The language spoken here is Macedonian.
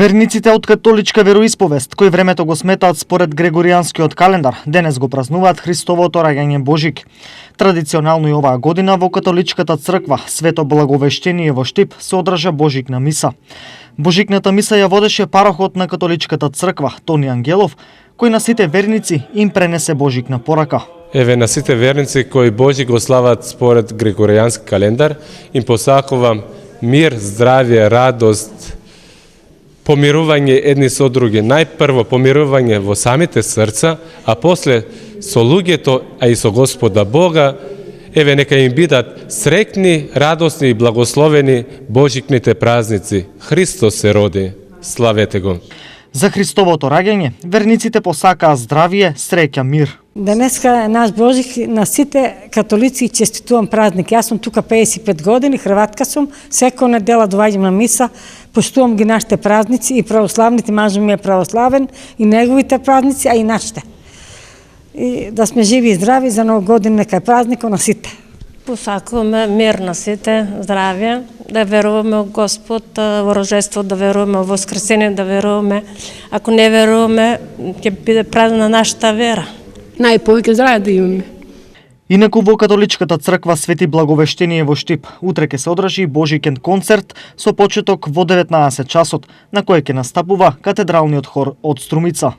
Верниците од католичка вероисповест, кои времето го сметаат според Грегоријанскиот календар, денес го празнуваат Христовото раѓање Божик. Традиционално и оваа година во католичката црква Свето Благовештение во Штип се одржа Божикна миса. Божикната миса ја водеше парохот на католичката црква Тони Ангелов, кој на сите верници им пренесе Божикна порака. Еве на сите верници кои Божик го слават според Грегоријански календар, им посакувам мир, здравје, радост, помирување едни со други. Најпрво помирување во самите срца, а после со луѓето, а и со Господа Бога. Еве нека им бидат среќни, радосни и благословени Божикните празници. Христос се роди. Славете го. За Христовото раѓање, верниците посакаа здравје, среќа, мир. Денеска е наш Божик, на сите католици честитувам празник. Јас сум тука 55 години, хрватка сум, секоја недела доаѓам на миса, поштувам ги нашите празници и православните, мажот ми е православен, и неговите празници, а и нашите. И да сме живи и здрави за нова година, нека е празник на сите. Посакуваме мир на сите, здравје, да веруваме во Господ, во рождество, да веруваме во воскресение, да веруваме. Ако не веруваме, ќе биде празна нашата вера. Најповеќе здравје да имаме. Инаку во католичката црква Свети Благовештение во Штип утре ќе се одржи Божикен концерт со почеток во 19 часот, на кој ќе настапува катедралниот хор од Струмица.